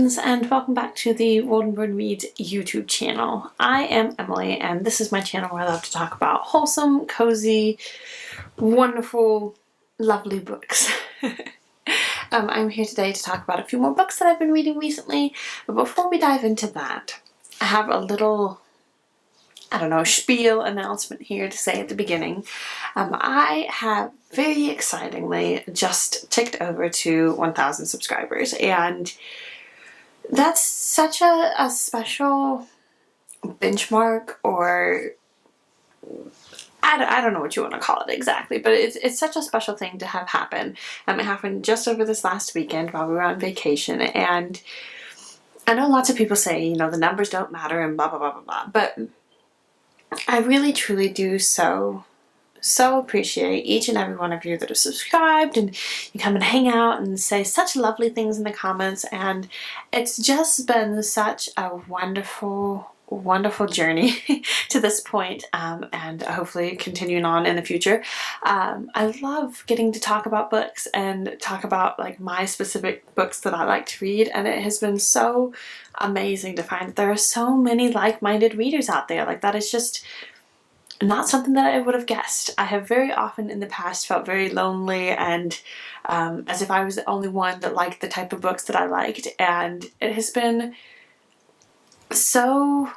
friends, and welcome back to the Woldenburn Reads YouTube channel. I am Emily, and this is my channel where I love to talk about wholesome, cozy, wonderful, lovely books. I'm here today to talk about a few more books that I've been reading recently, but before we dive into that, I have a little, spiel announcement here to say at the beginning. I have very excitingly just ticked over to 1,000 subscribers, and that's such a special benchmark, or I don't know what you want to call it exactly, but it's such a special thing to have happen. It happened just over this last weekend while we were on vacation, and I know lots of people say, the numbers don't matter and blah, blah, blah, blah, blah, but I really, truly do so appreciate each and every one of you that have subscribed, and you come and hang out and say such lovely things in the comments, and it's just been such a wonderful journey to this point, and hopefully continuing on in the future. I love getting to talk about books and talk about like my specific books that I like to read, and it has been so amazing to find that there are so many like-minded readers out there. Like, that is just not something that I would have guessed. I have very often in the past felt very lonely and as if I was the only one that liked the type of books that I liked, and it has been so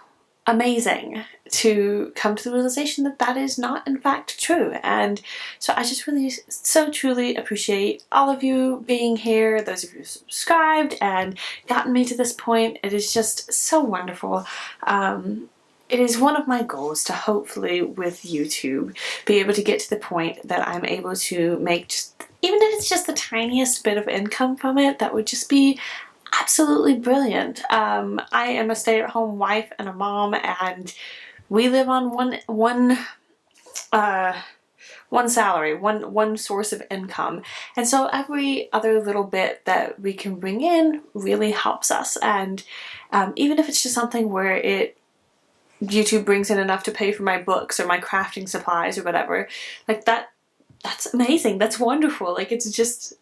amazing to come to the realization that that is not in fact true. And so I just really so truly appreciate all of you being here, those of you who subscribed and gotten me to this point. It is just so wonderful. It is one of my goals to hopefully with YouTube be able to get to the point that I'm able to make even if it's just the tiniest bit of income from it, that would just be absolutely brilliant. I am a stay-at-home wife and a mom, and we live on one salary, one source of income, and so every other little bit that we can bring in really helps us. And even if it's just something where YouTube brings in enough to pay for my books or my crafting supplies or whatever, like that's amazing. That's wonderful. Like, it's just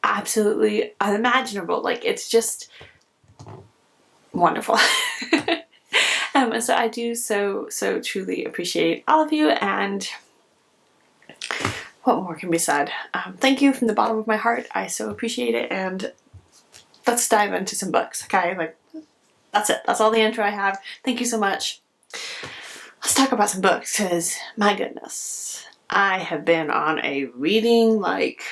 absolutely unimaginable. Like, it's just wonderful. And so I do so truly appreciate all of you, and what more can be said? Thank you from the bottom of my heart. I so appreciate it, and let's dive into some books, okay? Like, that's it. That's all the intro I have. Thank you so much. Let's talk about some books, because my goodness, I have been on a reading, like,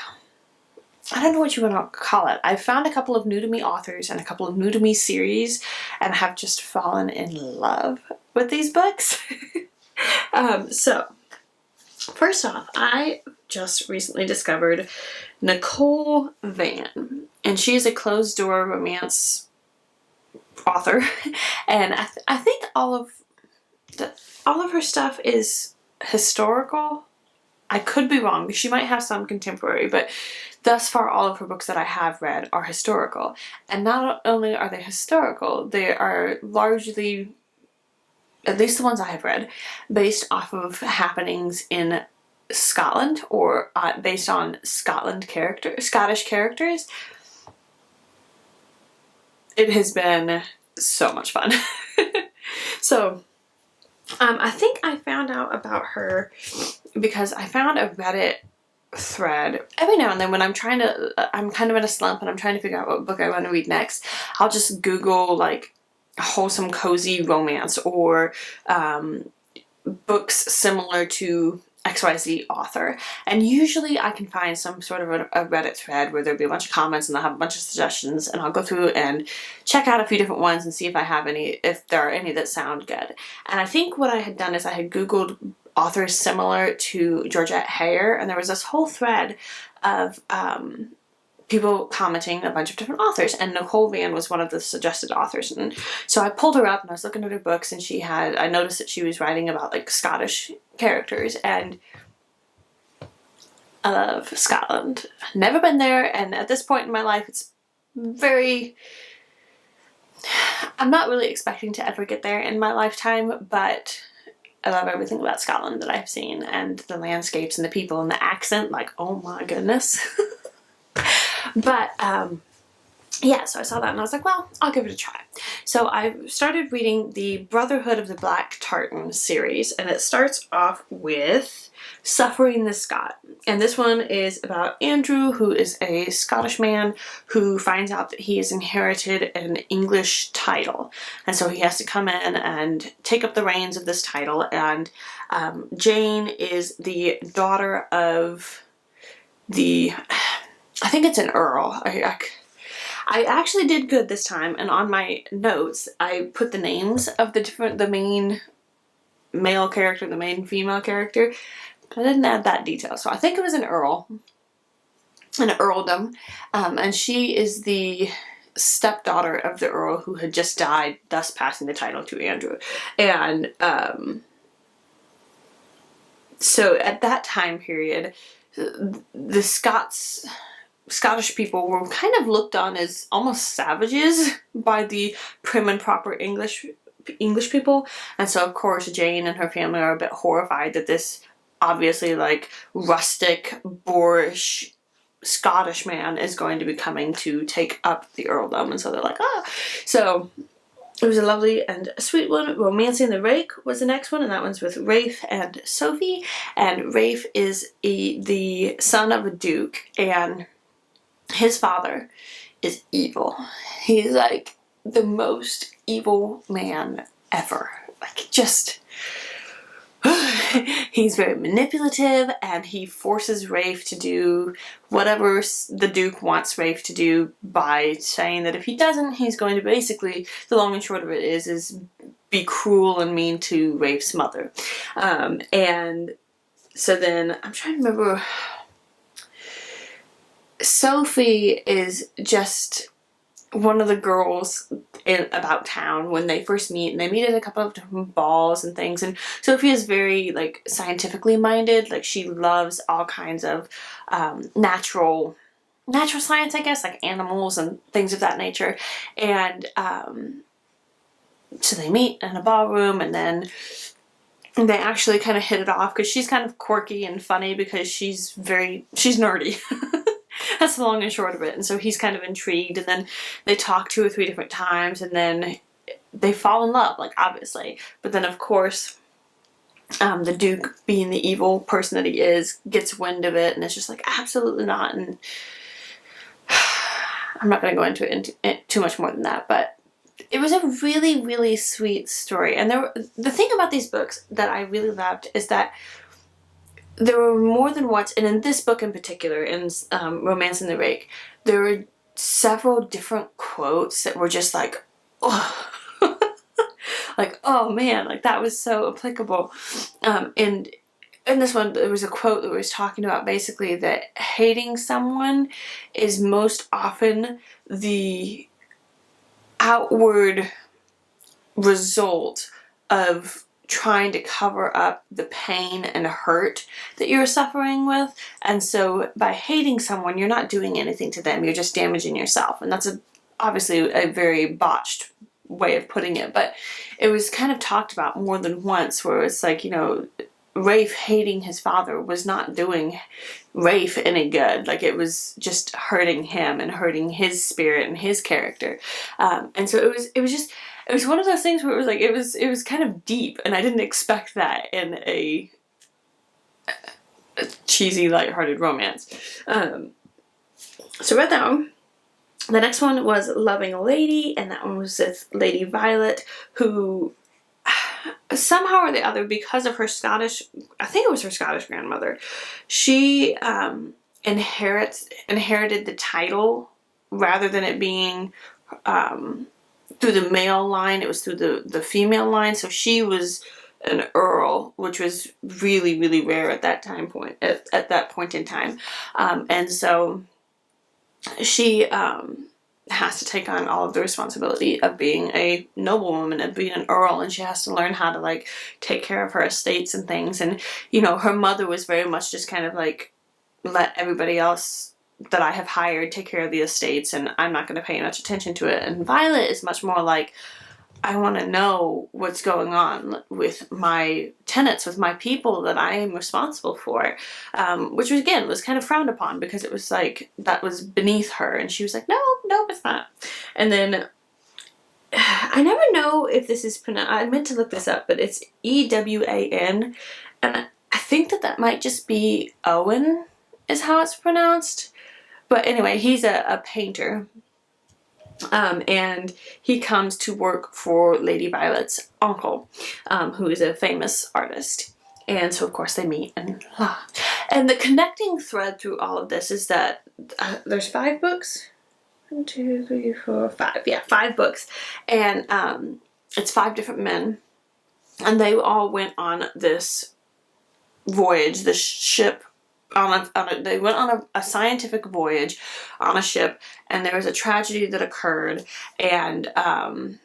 I don't know what you want to call it. I've found a couple of new to me authors and a couple of new to me series, and have just fallen in love with these books. So first off, I just recently discovered Nichole Van, and she is a closed door romance author, and I think all of her stuff is historical. I could be wrong, she might have some contemporary, but thus far all of her books that I have read are historical. And not only are they historical, they are largely, at least the ones I have read, based off of happenings in Scotland, or based on Scottish characters. It has been so much fun. So I think I found out about her because I found a Reddit thread. Every now and then when I'm kind of in a slump and I'm trying to figure out what book I want to read next, I'll just Google like wholesome cozy romance, or books similar to XYZ author, and usually I can find some sort of a Reddit thread where there'll be a bunch of comments and they'll have a bunch of suggestions, and I'll go through and check out a few different ones and see if there are any that sound good. And I think what I had done is I had Googled authors similar to Georgette Heyer, and there was this whole thread of people commenting a bunch of different authors, and Nichole Van was one of the suggested authors. And so I pulled her up and I was looking at her books, and I noticed that she was writing about like Scottish characters, and I love Scotland. I've never been there, and at this point in my life I'm not really expecting to ever get there in my lifetime, but I love everything about Scotland that I've seen, and the landscapes and the people and the accent, like, oh my goodness. But yeah, so I saw that and I was like, well, I'll give it a try. So I started reading the Brotherhood of the Black Tartan series, and it starts off with Suffering the Scot. And this one is about Andrew, who is a Scottish man who finds out that he has inherited an English title. And so he has to come in and take up the reins of this title. And Jane is the daughter of the, I think it's an earl. I actually did good this time, and on my notes I put the names of the main male character, the main female character, but I didn't add that detail. So I think it was an earl, an earldom, and she is the stepdaughter of the earl who had just died, thus passing the title to Andrew. And so at that time period, the Scottish people were kind of looked on as almost savages by the prim and proper English people. And so of course Jane and her family are a bit horrified that this obviously like rustic, boorish Scottish man is going to be coming to take up the earldom. And so they're like, ah. So it was a lovely and sweet one. Romancing the Rake was the next one, and that one's with Rafe and Sophie. And Rafe is the son of a duke, and his father is evil. He's like the most evil man ever. Like, just he's very manipulative, and he forces Rafe to do whatever the Duke wants Rafe to do by saying that if he doesn't, he's going to basically, the long and short of it is be cruel and mean to Rafe's mother. And so then, I'm trying to remember, Sophie is just one of the girls about town when they first meet, and they meet at a couple of different balls and things. And Sophie is very like scientifically minded. Like, she loves all kinds of natural science, I guess, like animals and things of that nature. And so they meet in a ballroom, and then they actually kind of hit it off because she's kind of quirky and funny because she's nerdy. That's the long and short of it. And so he's kind of intrigued, and then they talk 2 or 3 different times, and then they fall in love, like, obviously. But then, of course, the Duke, being the evil person that he is, gets wind of it, and it's just like, absolutely not. And I'm not going to go into it too much more than that, but it was a really, really sweet story. And the thing about these books that I really loved is that there were more than once, and in this book in particular, in Romancing the Rake, there were several different quotes that were just like, oh, like, oh man, like that was so applicable. And in this one, there was a quote that was talking about basically that hating someone is most often the outward result of trying to cover up the pain and hurt that you're suffering with. And so by hating someone, you're not doing anything to them, you're just damaging yourself. And that's obviously a very botched way of putting it, but it was kind of talked about more than once, where it's like, you know, Rafe hating his father was not doing Rafe any good. Like, it was just hurting him and hurting his spirit and his character. And so it was one of those things where it was like, it was kind of deep, and I didn't expect that in a cheesy, lighthearted romance. So read that one. The next one was Loving a Lady, and that one was with Lady Violet, who somehow or the other, because of her Scottish, I think it was her Scottish grandmother, she inherited the title rather than it being through the male line. It was through the female line. So she was an earl, which was really, really rare at that point in time. And so she has to take on all of the responsibility of being a noblewoman, of being an earl, and she has to learn how to like take care of her estates and things. And you know, her mother was very much just kind of like, let everybody else that I have hired take care of the estates, and I'm not going to pay much attention to it. And Violet is much more like, I want to know what's going on with my tenants, with my people that I am responsible for, which was, again, was kind of frowned upon because it was like that was beneath her, and she was like, no, it's not. And then I never know if this is pronounced. I meant to look this up, but it's Ewan, and I think that might just be Owen is how it's pronounced. But anyway, he's a painter. And he comes to work for Lady Violet's uncle, who is a famous artist. And so, of course, they meet. And the connecting thread through all of this is that there's 5 books. 1, 2, 3, 4, 5. Yeah, 5 books. And it's 5 different men. And they all went on this voyage, this ship. They went on a scientific voyage on a ship, and there was a tragedy that occurred, and a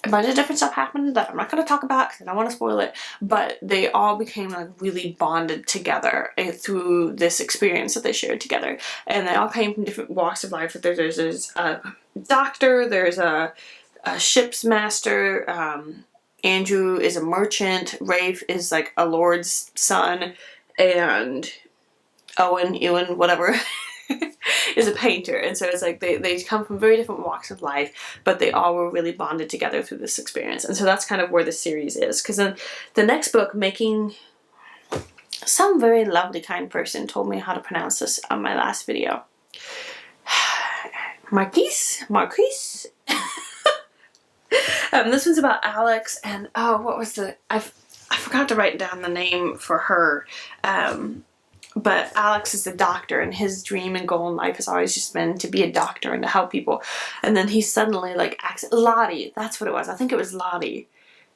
bunch of different stuff happened that I'm not going to talk about because I don't want to spoil it, but they all became like really bonded together through this experience that they shared together, and they all came from different walks of life. There's a doctor, there's a ship's master, Andrew is a merchant, Rafe is like a lord's son, and Ewan, whatever, is a painter. And so it's like they come from very different walks of life, but they all were really bonded together through this experience. And so that's kind of where the series is. Because then the next book, some very lovely kind person told me how to pronounce this on my last video. Marquess? This one's about Alex, and what was I forgot to write down the name for her, but Alex is a doctor, and his dream and goal in life has always just been to be a doctor and to help people. And then he suddenly Lottie, that's what it was. I think it was Lottie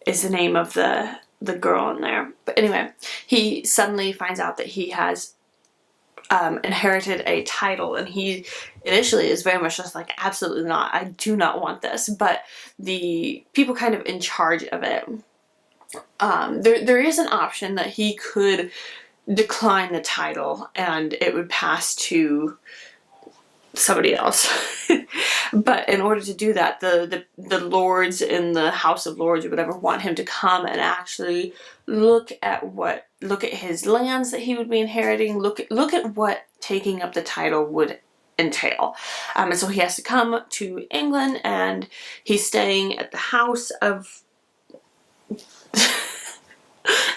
is the name of the girl in there. But anyway, he suddenly finds out that he has inherited a title, and he initially is very much just like, absolutely not, I do not want this. But the people kind of in charge of it, there is an option that he could decline the title and it would pass to somebody else. But in order to do that, the lords in the House of Lords or whatever want him to come and actually look at his lands that he would be inheriting, look at what taking up the title would entail. And so he has to come to England, and he's staying at the house of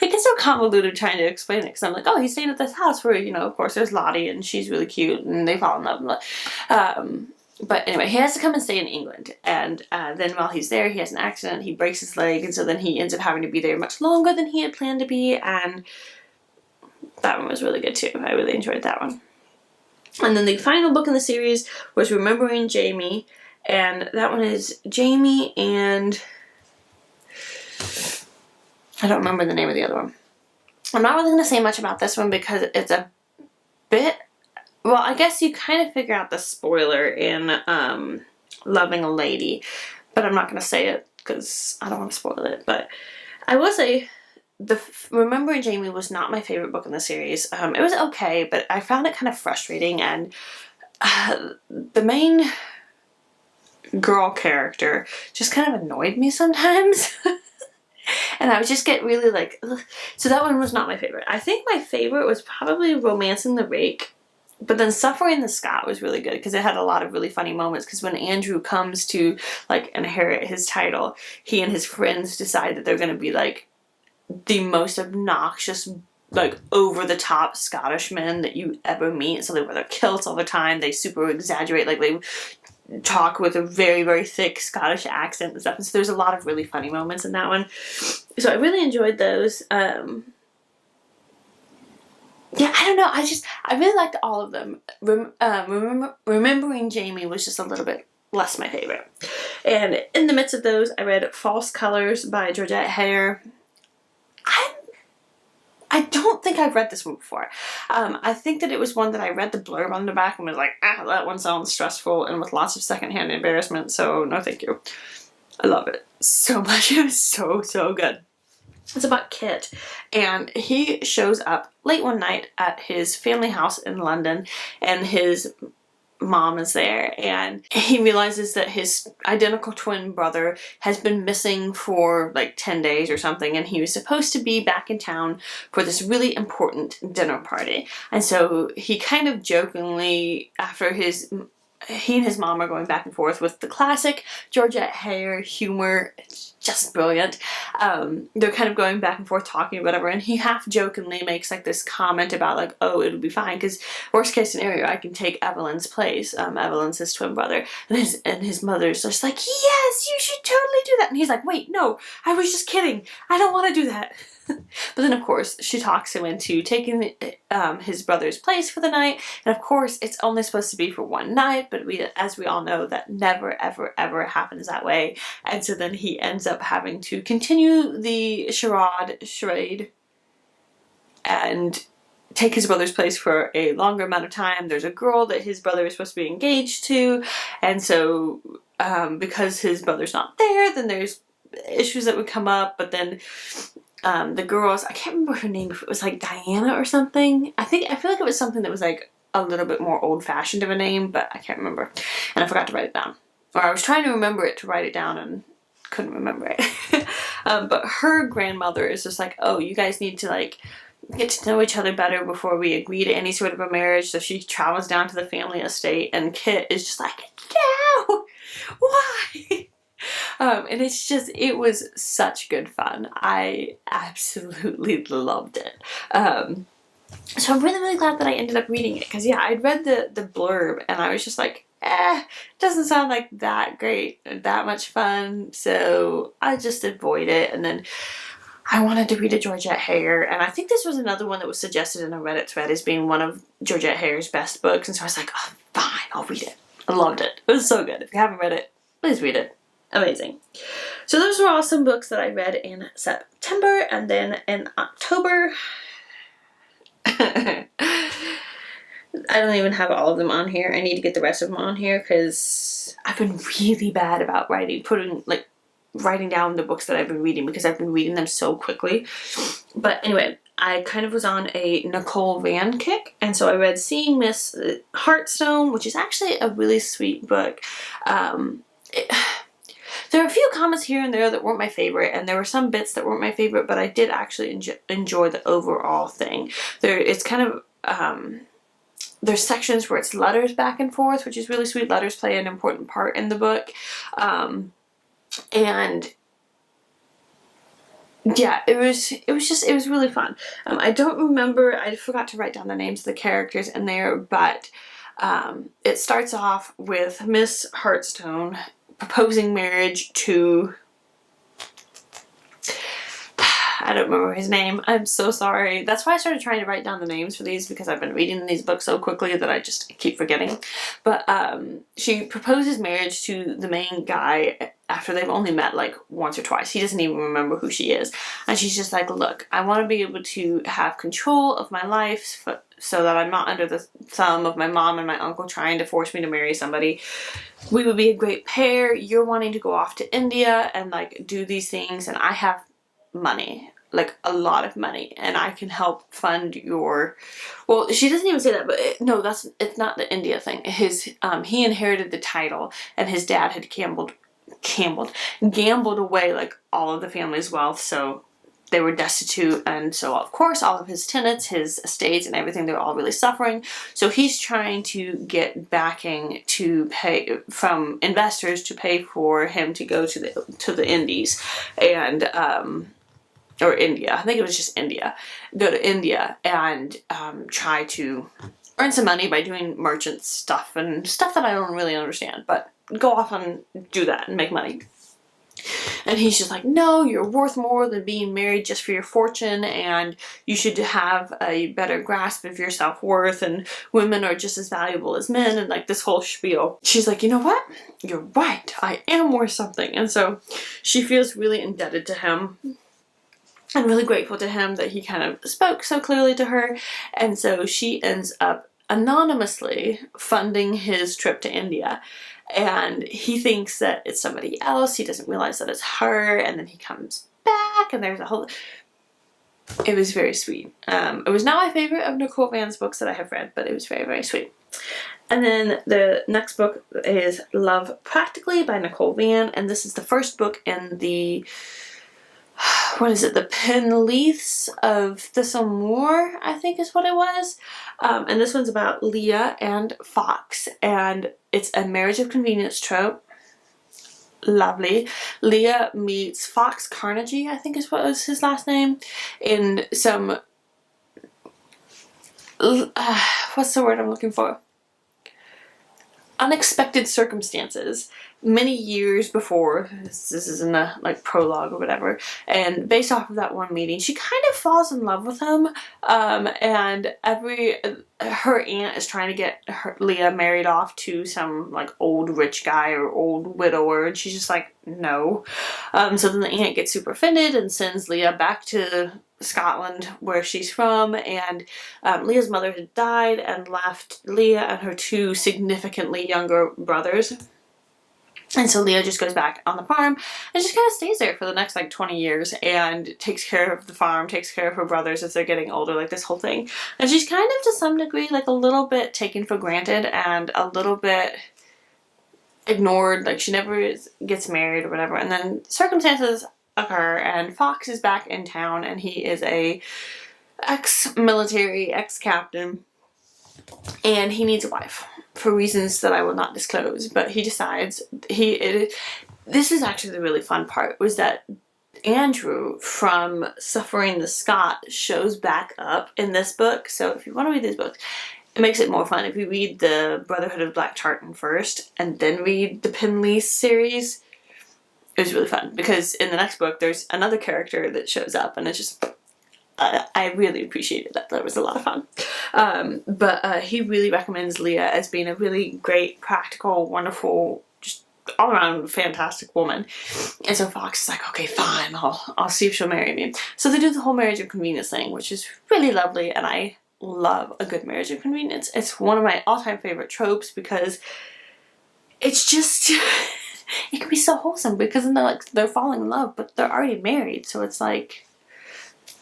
it gets so convoluted trying to explain it, because I'm like, oh, he's staying at this house where, of course there's Lottie, and she's really cute, and they fall in love. But anyway, he has to come and stay in England, and then while he's there, he has an accident, he breaks his leg, and so then he ends up having to be there much longer than he had planned to be, and that one was really good too. I really enjoyed that one. And then the final book in the series was Remembering Jamie, and that one is Jamie and I don't remember the name of the other one. I'm not really going to say much about this one because it's a bit, well, I guess you kind of figure out the spoiler in Loving a Lady, but I'm not going to say it because I don't want to spoil it. But I will say Remembering Jamie was not my favorite book in the series. It was okay, but I found it kind of frustrating, and the main girl character just kind of annoyed me sometimes. And I would just get really like, ugh. So that one was not my favorite. I think my favorite was probably Romancing the Rake. But then Suffering the Scot was really good because it had a lot of really funny moments. Because when Andrew comes to inherit his title, he and his friends decide that they're going to be the most obnoxious, over the top Scottish men that you ever meet. So they wear their kilts all the time. They super exaggerate. They talk with a very, very thick Scottish accent and stuff. And so there's a lot of really funny moments in that one. So I really enjoyed those. Yeah, I don't know. I really liked all of them. Remembering Jamie was just a little bit less my favorite. And in the midst of those, I read False Colors by Georgette Heyer. I don't think I've read this one before. I think that it was one that I read the blurb on the back and was like, that one sounds stressful and with lots of secondhand embarrassment, so no thank you. I love it so much. It was so, so good. It's about Kit, and he shows up late one night at his family house in London, and his mom is there, and he realizes that his identical twin brother has been missing for like 10 days or something, and he was supposed to be back in town for this really important dinner party. And so he kind of jokingly, after he and his mom are going back and forth with the classic Georgette Heyer humor. It's just brilliant. They're kind of going back and forth talking or whatever, and he half jokingly makes like this comment about like, oh, it'll be fine because worst case scenario, I can take Evelyn's place. Evelyn's his twin brother, and his mother's just like, yes, you should totally do that. And he's like, wait, no, I was just kidding. I don't want to do that. But then, of course, she talks him into taking his brother's place for the night. And, of course, it's only supposed to be for one night. But as we all know, that never, ever, ever happens that way. And so then he ends up having to continue the charade and take his brother's place for a longer amount of time. There's a girl that his brother is supposed to be engaged to. And so because his brother's not there, then there's issues that would come up. But then the girls, I can't remember her name, if it was like Diana or something. I feel like it was something that was like a little bit more old-fashioned of a name, but I can't remember. And I forgot to write it down. Or I was trying to remember it to write it down and couldn't remember it. But her grandmother is just like, oh, you guys need to like get to know each other better before we agree to any sort of a marriage. So she travels down to the family estate, and Kit is just like, no, why? And it was such good fun. I absolutely loved it. So I'm really, really glad that I ended up reading it, because yeah, I'd read the blurb and I was just like, doesn't sound like that great, that much fun, so I just avoid it. And then I wanted to read a Georgette Heyer, and I think this was another one that was suggested in a Reddit thread as being one of Georgette Heyer's best books, and so I was like, oh, fine, I'll read it. I loved it. It was so good. If you haven't read it, please read it. Amazing. So those were all some books that I read in September, and then in October, I don't even have all of them on here. I need to get the rest of them on here because I've been really bad about writing down the books that I've been reading, because I've been reading them so quickly. But anyway, I kind of was on a Nichole Van kick, and so I read Seeing Miss Heartstone, which is actually a really sweet book. There are a few comments here and there that weren't my favorite, and there were some bits that weren't my favorite, but I did actually enjoy the overall thing. It's kind of, there's sections where it's letters back and forth, which is really sweet. Letters play an important part in the book. And yeah, it was really fun. I don't remember, I forgot to write down the names of the characters in there, but it starts off with Miss Heartstone proposing marriage to, I don't remember his name. I'm so sorry. That's why I started trying to write down the names for these, because I've been reading these books so quickly that I just keep forgetting. But she proposes marriage to the main guy after they've only met like once or twice. He doesn't even remember who she is. And she's just like, look, I want to be able to have control of my life so that I'm not under the thumb of my mom and my uncle trying to force me to marry somebody. We would be a great pair. You're wanting to go off to India and like do these things, and I have money, like a lot of money, and I can help fund your, well, she doesn't even say that, but it's not the India thing. He inherited the title, and his dad had gambled away like all of the family's wealth, so they were destitute, and so of course all of his tenants, his estates and everything, they're all really suffering. So he's trying to get backing to pay from investors to pay for him to go to the Indies, and or India, I think it was just India, go to India and try to earn some money by doing merchant stuff and stuff that I don't really understand, but go off and do that and make money. And he's just like, no, you're worth more than being married just for your fortune, and you should have a better grasp of your self-worth, and women are just as valuable as men, and like this whole spiel. She's like, you know what? You're right. I am worth something. And so she feels really indebted to him. I'm really grateful to him that he kind of spoke so clearly to her, and so she ends up anonymously funding his trip to India, and he thinks that it's somebody else. He doesn't realize that it's her, and then he comes back, and there's a whole... It was very sweet. It was not my favorite of Nichole Van's books that I have read, but it was very, very sweet. And then the next book is Love Practically by Nichole and this is the first book in the, what is it, the Penleaths of Thistlemore, I think is what it was. And this one's about Leah and Fox, and it's a marriage of convenience trope. Lovely. Leah meets Fox Carnegie, I think is what was his last name, in some, what's the word I'm looking for? Unexpected circumstances many years before. This is in the like prologue or whatever, and based off of that one meeting she kind of falls in love with him, and her aunt is trying to get Leah married off to some like old rich guy or old widower, and she's just like no. So then the aunt gets super offended and sends Leah back to Scotland where she's from, and Leah's mother had died and left Leah and her two significantly younger brothers. And so Leah just goes back on the farm and just kind of stays there for the next like 20 years and takes care of the farm, takes care of her brothers as they're getting older, like this whole thing. And she's kind of to some degree like a little bit taken for granted and a little bit ignored, like she never gets married or whatever. And then circumstances occur and Fox is back in town and he is a ex-military, ex-captain, and he needs a wife for reasons that I will not disclose, but he decides this is actually the really fun part, was that Andrew from Suffering the Scot shows back up in this book. So if you want to read these books, it makes it more fun if you read the Brotherhood of Black Tartan first and then read the Penleath series. It was really fun because in the next book there's another character that shows up and it's just, I really appreciated that. That was a lot of fun. But he really recommends Leah as being a really great, practical, wonderful, just all-around fantastic woman. And so Fox is like, okay, fine, I'll see if she'll marry me. So they do the whole marriage of convenience thing, which is really lovely, and I love a good marriage of convenience. It's one of my all-time favorite tropes because it's just... it can be so wholesome because they're falling in love, but they're already married, so it's like,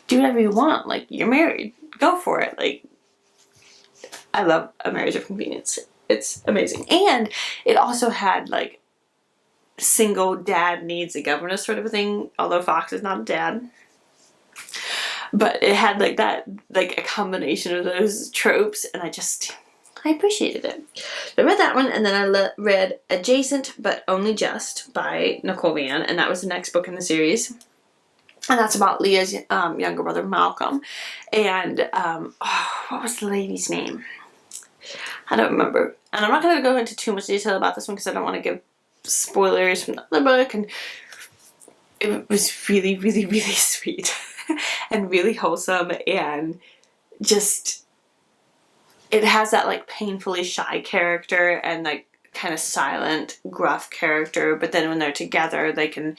do whatever you want. Like, you're married, go for it. Like, I love a marriage of convenience. It's amazing. And it also had like single dad needs a governess sort of a thing, although Fox is not a dad. But it had like that, like a combination of those tropes, and I appreciated it. So I read that one, and then I read Adjacent But Only Just by Nichole and that was the next book in the series. And that's about Leah's younger brother, Malcolm. And what was the lady's name? I don't remember. And I'm not going to go into too much detail about this one because I don't want to give spoilers from the other book. And it was really, really, really sweet and really wholesome, and just, it has that like painfully shy character and like kind of silent, gruff character, but then when they're together they can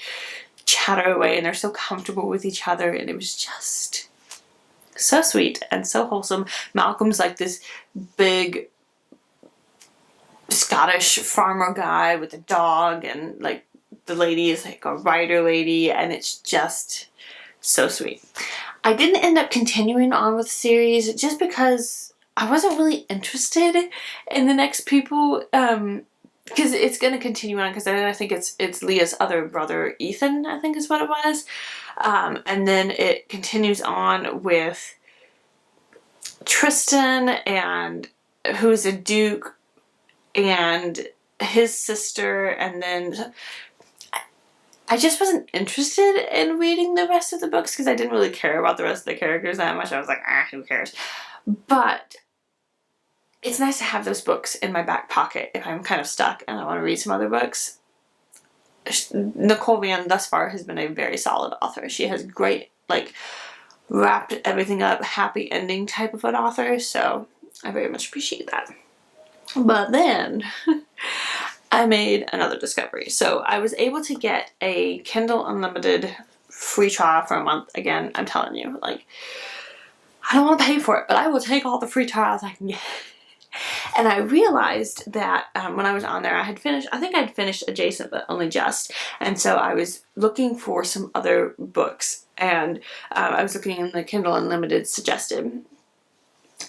chatter away and they're so comfortable with each other, and it was just so sweet and so wholesome. Malcolm's like this big Scottish farmer guy with a dog, and like the lady is like a writer lady, and it's just so sweet. I didn't end up continuing on with the series just because I wasn't really interested in the next people, because it's going to continue on, because I think it's Leah's other brother, Ethan, I think is what it was. And then it continues on with Tristan, and who's a duke, and his sister, and then I just wasn't interested in reading the rest of the books because I didn't really care about the rest of the characters that much. I was like, who cares? But it's nice to have those books in my back pocket if I'm kind of stuck and I want to read some other books. Nichole thus far has been a very solid author. She has great, like, wrapped everything up, happy ending type of an author, so I very much appreciate that. But then I made another discovery. So I was able to get a Kindle Unlimited free trial for a month. Again, I'm telling you, like, I don't want to pay for it, but I will take all the free trials I can get. And I realized that when I was on there, I think I'd finished Adjacent But Only Just, and so I was looking for some other books, and I was looking in the Kindle Unlimited suggested,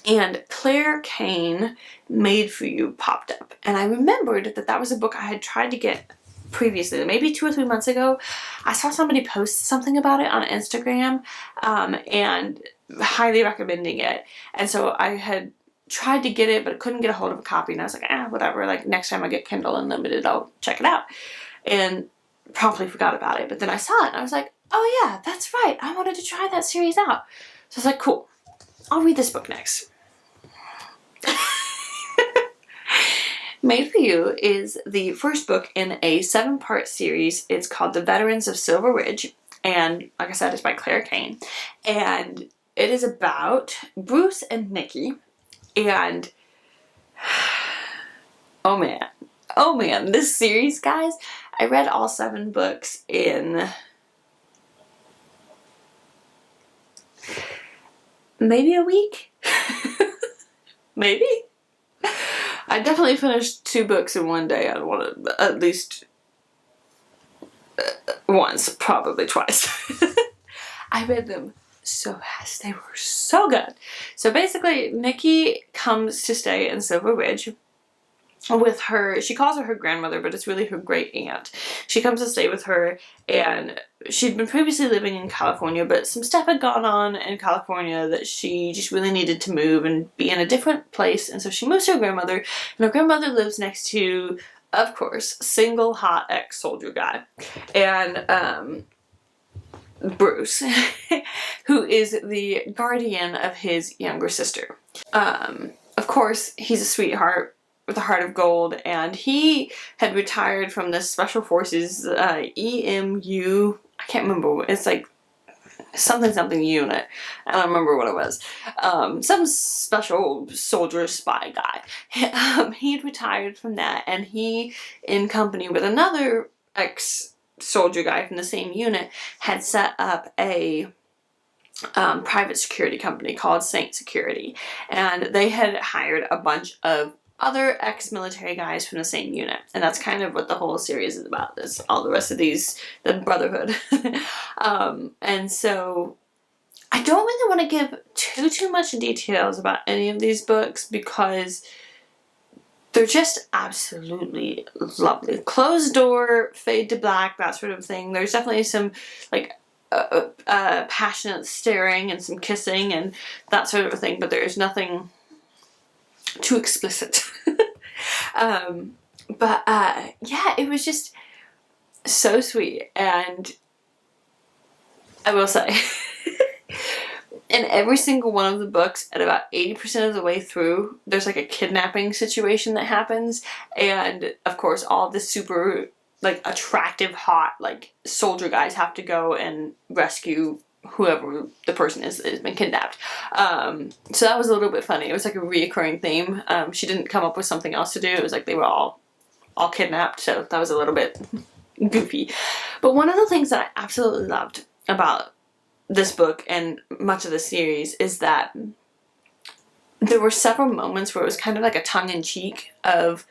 and Claire Cain, Made for You, popped up. And I remembered that that was a book I had tried to get previously, maybe 2 or 3 months ago. I saw somebody post something about it on Instagram, and highly recommending it. And so I had tried to get it, but couldn't get a hold of a copy. And I was like, whatever. Like, next time I get Kindle Unlimited, I'll check it out. And promptly forgot about it. But then I saw it and I was like, oh yeah, that's right. I wanted to try that series out. So I was like, cool. I'll read this book next. Made for You is the first book in a 7-part series. It's called The Veterans of Silver Ridge. And like I said, it's by Claire Cain. And it is about Bruce and Nikki. And oh man, this series, guys, I read all 7 books in maybe a week. Maybe. I definitely finished 2 books in one day. I want to at least once, probably twice. I read them so fast. They were so good. So basically, Nikki comes to stay in Silver Ridge with her. She calls her grandmother, but it's really her great aunt. She comes to stay with her, and she'd been previously living in California, but some stuff had gone on in California that she just really needed to move and be in a different place. And so she moves to her grandmother, and her grandmother lives next to, of course, single hot ex-soldier guy. And Bruce, who is the guardian of his younger sister. Of course, he's a sweetheart with a heart of gold, and he had retired from the Special Forces EMU. I can't remember. It's like something unit. I don't remember what it was. Some special soldier spy guy. He'd retired from that, and he, in company with another ex-soldier guy from the same unit, had set up a private security company called Saint Security, and they had hired a bunch of other ex-military guys from the same unit. And that's kind of what the whole series is about, is all the rest of these, the Brotherhood. And so I don't really want to give too much details about any of these books because they're just absolutely lovely. Closed door, fade to black, that sort of thing. There's definitely some like passionate staring and some kissing and that sort of thing, but there's nothing too explicit. Yeah, it was just so sweet. And I will say, in every single one of the books, at about 80% of the way through, there's like a kidnapping situation that happens, and of course all the super like attractive, hot, like soldier guys have to go and rescue whoever the person is that has been kidnapped. So that was a little bit funny. It was like a reoccurring theme. She didn't come up with something else to do. It was like they were all kidnapped, so that was a little bit goofy. But one of the things that I absolutely loved about this book and much of the series is that there were several moments where it was kind of like a tongue-in-cheek of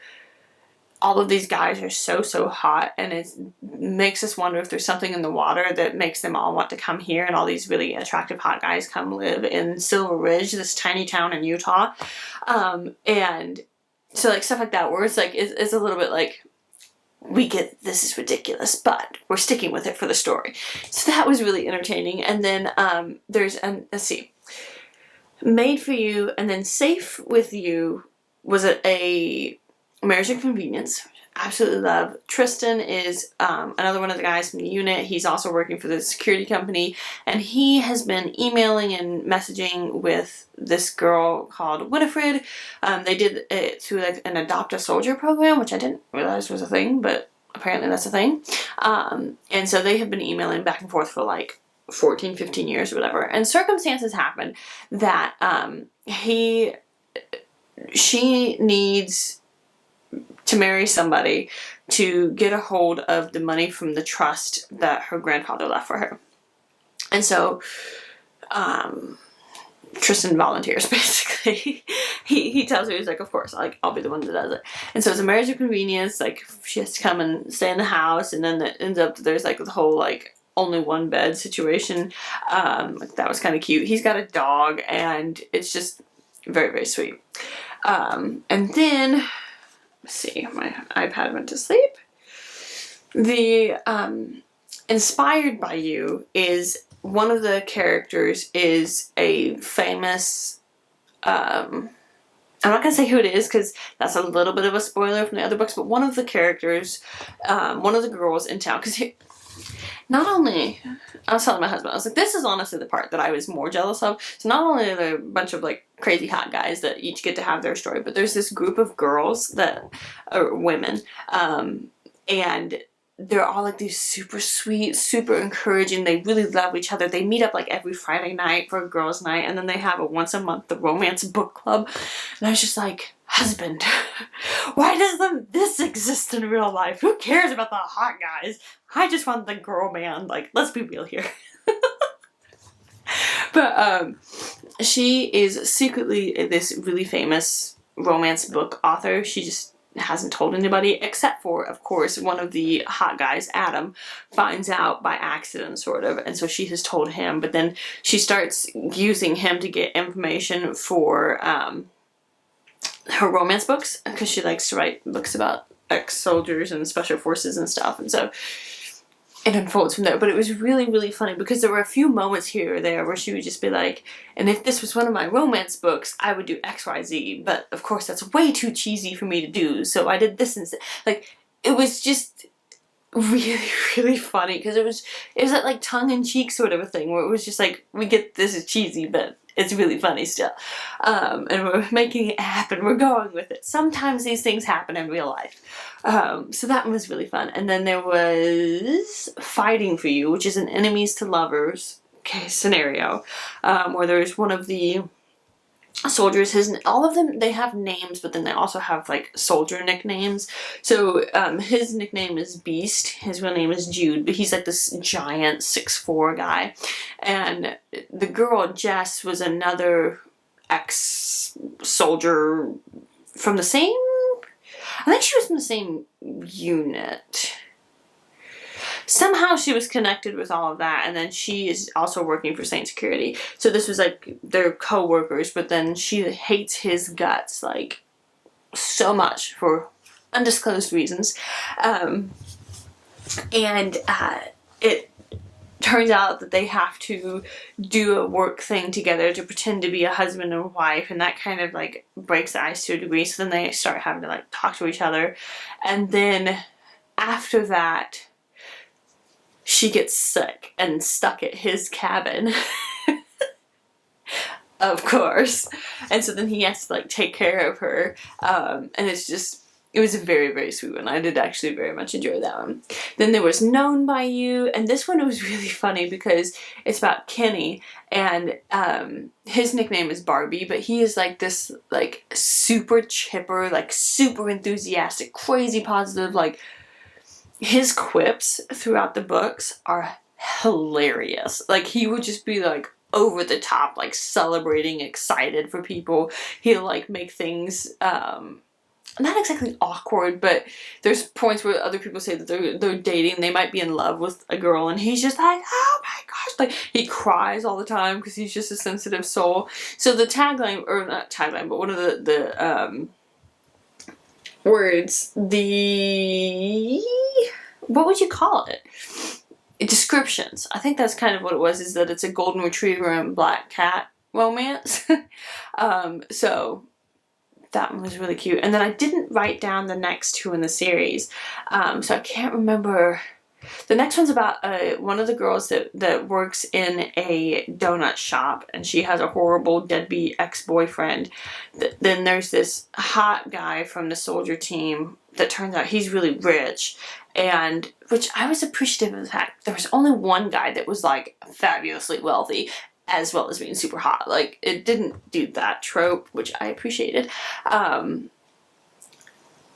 all of these guys are so hot, and it makes us wonder if there's something in the water that makes them all want to come here, and all these really attractive hot guys come live in Silver Ridge, this tiny town in Utah. And so like stuff like that where it's like it's a little bit like, we get this is ridiculous, but we're sticking with it for the story. So that was really entertaining. And then there's let's see, Made for You, and then Safe with You was a Marriage of Convenience. Absolutely love. Tristan is another one of the guys from the unit. He's also working for the security company, and he has been emailing and messaging with this girl called Winifred. They did it through like an Adopt a Soldier program, which I didn't realize was a thing, but apparently that's a thing. And so they have been emailing back and forth for like 14, 15 years or whatever. And circumstances happen that she needs to marry somebody to get a hold of the money from the trust that her grandfather left for her. And so Tristan volunteers, basically. he tells her, he's like, of course, like, I'll be the one that does it. And so it's a marriage of convenience. Like, she has to come and stay in the house, and then it ends up that there's like the whole like only one bed situation. That was kind of cute. He's got a dog, and it's just Very, very sweet. And then, let's see, my iPad went to sleep. The Inspired by You is one of the characters is a famous, I'm not going to say who it is because that's a little bit of a spoiler from the other books, but one of the characters, one of the girls in town, because not only, I was telling my husband, I was like, this is honestly the part that I was more jealous of. So not only are there a bunch of like crazy hot guys that each get to have their story, but there's this group of girls that are women, and they're all like these super sweet, super encouraging. They really love each other. They meet up like every Friday night for a girls' night, and then they have a once a month the romance book club. And I was just like, husband, why doesn't this exist in real life? Who cares about the hot guys? I just want the girl band. Like, let's be real here. But she is secretly this really famous romance book author. She just hasn't told anybody, except for, of course, one of the hot guys, Adam, finds out by accident, sort of, and so she has told him, but then she starts using him to get information for her romance books, because she likes to write books about ex-soldiers and special forces and stuff, and so it unfolds from there. But it was really, really funny because there were a few moments here or there where she would just be like, and if this was one of my romance books, I would do XYZ, but of course that's way too cheesy for me to do, so I did this instead. Like, it was just really, really funny because it was that like tongue-in-cheek sort of a thing where it was just like, we get this is cheesy, but it's really funny still. And we're making it happen. We're going with it. Sometimes these things happen in real life. So that one was really fun. And then there was Fighting for You, which is an enemies to lovers scenario, where there's one of the soldiers, all of them, they have names, but then they also have like soldier nicknames. So his nickname is Beast, his real name is Jude, but he's like this giant 6'4" guy. And the girl Jess was another ex-soldier from the same, I think she was from the same unit. Somehow she was connected with all of that, and then she is also working for Saint Security. So this was like they're co-workers, but then she hates his guts like so much for undisclosed reasons. And it turns out that they have to do a work thing together to pretend to be a husband and wife, and that kind of like breaks the ice to a degree. So then they start having to like talk to each other, and then after that, she gets sick and stuck at his cabin. Of course. And so then he has to like take care of her. And it's just, it was a very, very sweet one. I did actually very much enjoy that one. Then there was Known by You. And this one was really funny because it's about Kenny. And his nickname is Barbie. But he is like this like super chipper, like super enthusiastic, crazy positive, like his quips throughout the books are hilarious. Like, he would just be like over the top, like celebrating, excited for people. He'll like make things not exactly awkward, but there's points where other people say that they're dating, they might be in love with a girl, and he's just like, oh my gosh, like he cries all the time because he's just a sensitive soul. So the tagline, or not tagline, but one of the words, what would you call it? Descriptions. I think that's kind of what it was, is that it's a golden retriever and black cat romance. So that one was really cute. And then I didn't write down the next two in the series, so I can't remember. The next one's about one of the girls that works in a donut shop, and she has a horrible deadbeat ex-boyfriend. Then there's this hot guy from the soldier team that turns out he's really rich, and which I was appreciative of the fact there was only one guy that was like fabulously wealthy, as well as being super hot. Like, it didn't do that trope, which I appreciated. And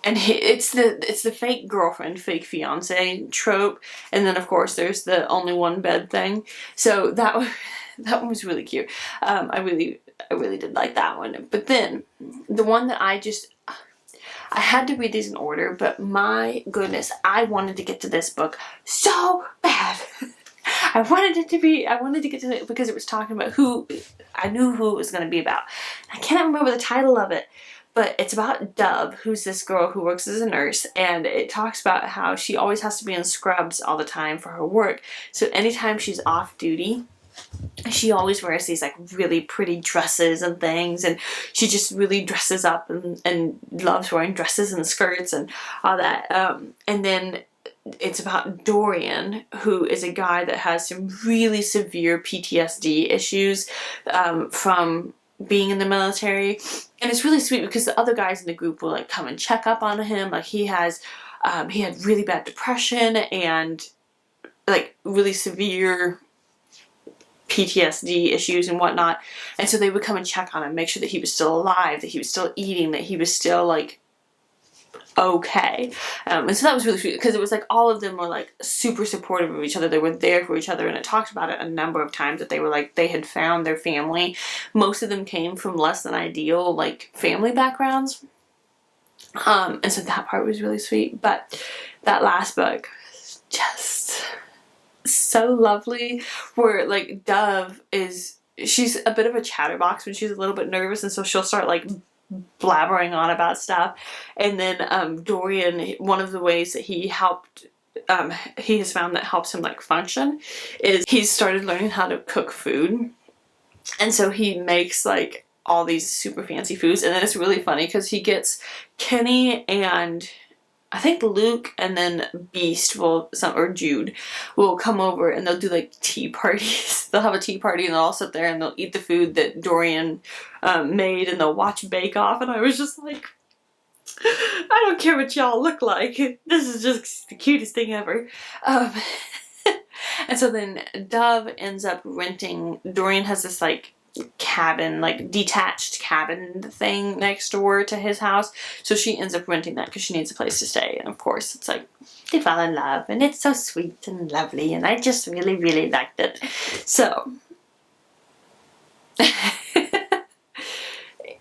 it's the fake girlfriend, fake fiance trope, and then of course there's the only one bed thing. So that one was really cute. I really did like that one. But then the one that I had to read these in order, but my goodness, I wanted to get to this book so bad. I wanted to get to it because it was talking about I knew who it was going to be about. I can't remember the title of it, but it's about Dove, who's this girl who works as a nurse, and it talks about how she always has to be in scrubs all the time for her work. So anytime she's off duty, she always wears these like really pretty dresses and things, and she just really dresses up and loves wearing dresses and skirts and all that. And then it's about Dorian, who is a guy that has some really severe PTSD issues from being in the military. And it's really sweet because the other guys in the group will like come and check up on him. Like he had really bad depression and like really severe PTSD issues and whatnot, and so they would come and check on him, make sure that he was still alive, that he was still eating, that he was still like okay. And so that was really sweet because it was like all of them were like super supportive of each other. They were there for each other, and it talked about it a number of times that they were like they had found their family. Most of them came from less than ideal like family backgrounds, and so that part was really sweet. But that last book just so lovely, where like Dove she's a bit of a chatterbox when she's a little bit nervous, and so she'll start like blabbering on about stuff. And then Dorian, one of the ways that he has found that helps him like function is he's started learning how to cook food, and so he makes like all these super fancy foods. And then it's really funny because he gets Kenny and I think Luke and then Beast or Jude will come over, and they'll do like tea parties. They'll have a tea party and they'll all sit there and they'll eat the food that Dorian made, and they'll watch Bake Off. And I was just like, I don't care what y'all look like. This is just the cutest thing ever. And so then Dove ends up renting, Dorian has this like cabin, like detached cabin thing next door to his house, so she ends up renting that because she needs a place to stay. And of course it's like they fall in love, and it's so sweet and lovely, and I just really really liked it. So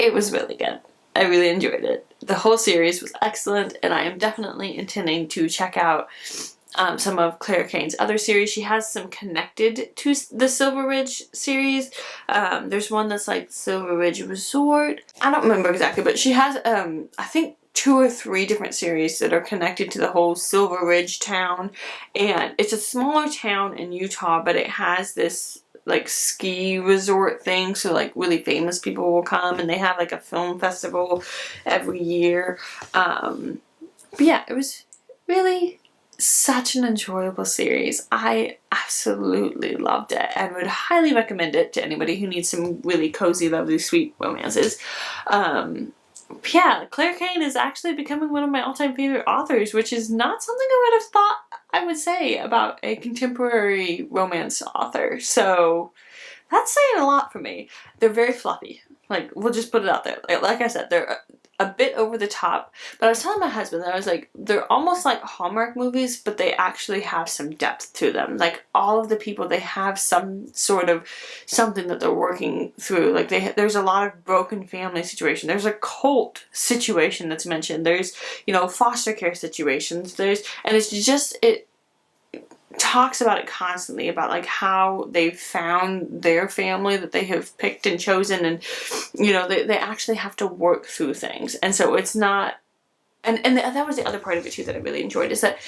it was really good. I really enjoyed it. The whole series was excellent, and I am definitely intending to check out some of Claire Cain's other series. She has some connected to the Silver Ridge series. There's one that's like Silver Ridge Resort. I don't remember exactly, but she has I think 2 or 3 different series that are connected to the whole Silver Ridge town. And it's a smaller town in Utah, but it has this like ski resort thing, so like really famous people will come, and they have like a film festival every year. But yeah, it was really such an enjoyable series. I absolutely loved it and would highly recommend it to anybody who needs some really cozy, lovely, sweet romances. Yeah, Claire Cain is actually becoming one of my all-time favorite authors, which is not something I would have thought I would say about a contemporary romance author. So that's saying a lot for me. They're very fluffy. Like, we'll just put it out there. Like I said, they're a bit over the top. But I was telling my husband that I was like, they're almost like Hallmark movies, but they actually have some depth to them. Like, all of the people, they have some sort of something that they're working through. Like, there's a lot of broken family situation. There's a cult situation that's mentioned. There's, foster care situations. And it's just, it talks about it constantly, about like how they've found their family that they have picked and chosen, and they actually have to work through things. And so it's not, and that was the other part of it too that I really enjoyed, is that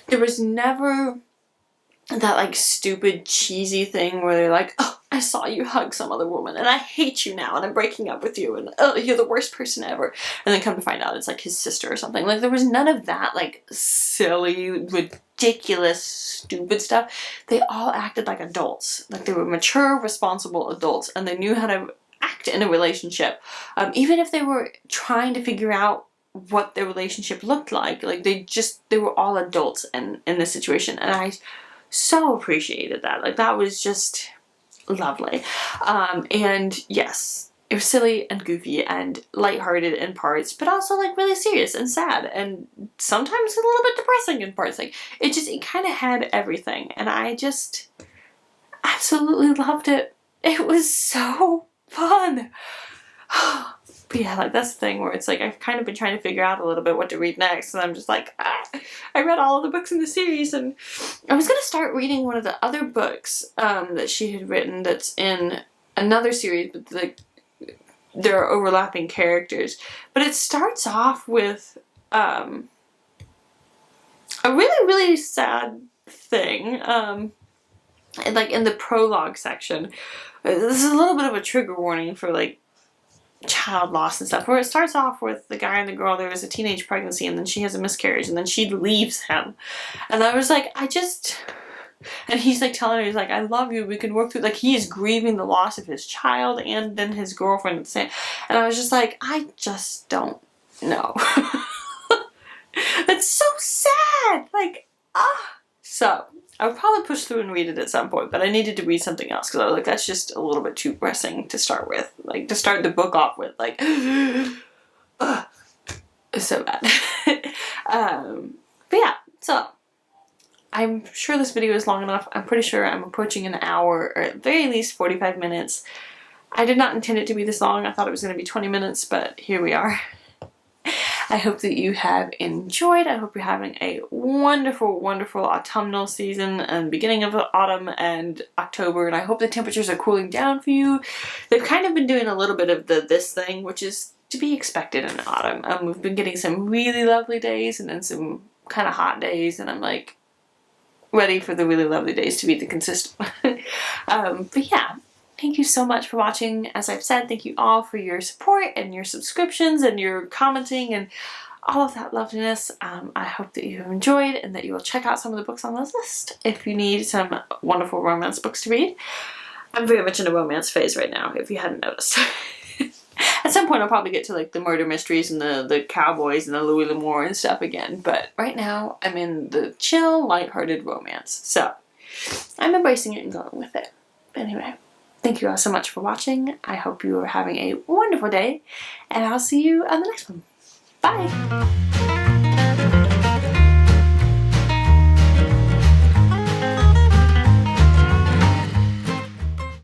there was never that like stupid cheesy thing where they're like, oh, I saw you hug some other woman and I hate you now and I'm breaking up with you, and oh, you're the worst person ever, and then come to find out it's like his sister or something. Like, there was none of that like silly, ridiculous, stupid stuff. They all acted like adults. Like, they were mature, responsible adults, and they knew how to act in a relationship. Even if they were trying to figure out what their relationship looked like they were all adults in this situation, and I so appreciated that. Like, that was just lovely. And yes, it was silly and goofy and lighthearted in parts, but also like really serious and sad and sometimes a little bit depressing in parts. Like, it kind of had everything, and I just absolutely loved it. It was so fun. But yeah, like that's the thing where it's like I've kind of been trying to figure out a little bit what to read next, and I'm just like, I read all of the books in the series, and I was gonna start reading one of the other books that she had written that's in another series, but there are overlapping characters. But it starts off with a really, really sad thing. And like in the prologue section, this is a little bit of a trigger warning for like child loss and stuff, where it starts off with the guy and the girl, there was a teenage pregnancy, and then she has a miscarriage, and then she leaves him. And I was like, and he's like telling her, he's like, I love you, we can work through, like he is grieving the loss of his child and then his girlfriend at the same. And I was just like, I just don't know. It's so sad, like, so I would probably push through and read it at some point, but I needed to read something else because I was like, that's just a little bit too pressing to start with. Like, to start the book off with, like, it's so bad. But yeah, so I'm sure this video is long enough. I'm pretty sure I'm approaching an hour, or at the very least 45 minutes. I did not intend it to be this long. I thought it was going to be 20 minutes, but here we are. I hope that you have enjoyed. I hope you're having a wonderful, wonderful autumnal season and beginning of autumn and October, and I hope the temperatures are cooling down for you. They've kind of been doing a little bit of this thing, which is to be expected in autumn. We've been getting some really lovely days and then some kind of hot days, and I'm like ready for the really lovely days to be the consistent one. But yeah. Thank you so much for watching. As I've said, thank you all for your support and your subscriptions and your commenting and all of that loveliness. I hope that you have enjoyed and that you will check out some of the books on this list if you need some wonderful romance books to read. I'm very much in a romance phase right now, if you hadn't noticed. At some point I'll probably get to like the murder mysteries and the cowboys and the Louis L'Amour and stuff again, but right now I'm in the chill, lighthearted romance. So I'm embracing it and going with it. Anyway. Thank you all so much for watching. I hope you are having a wonderful day, and I'll see you on the next one. Bye!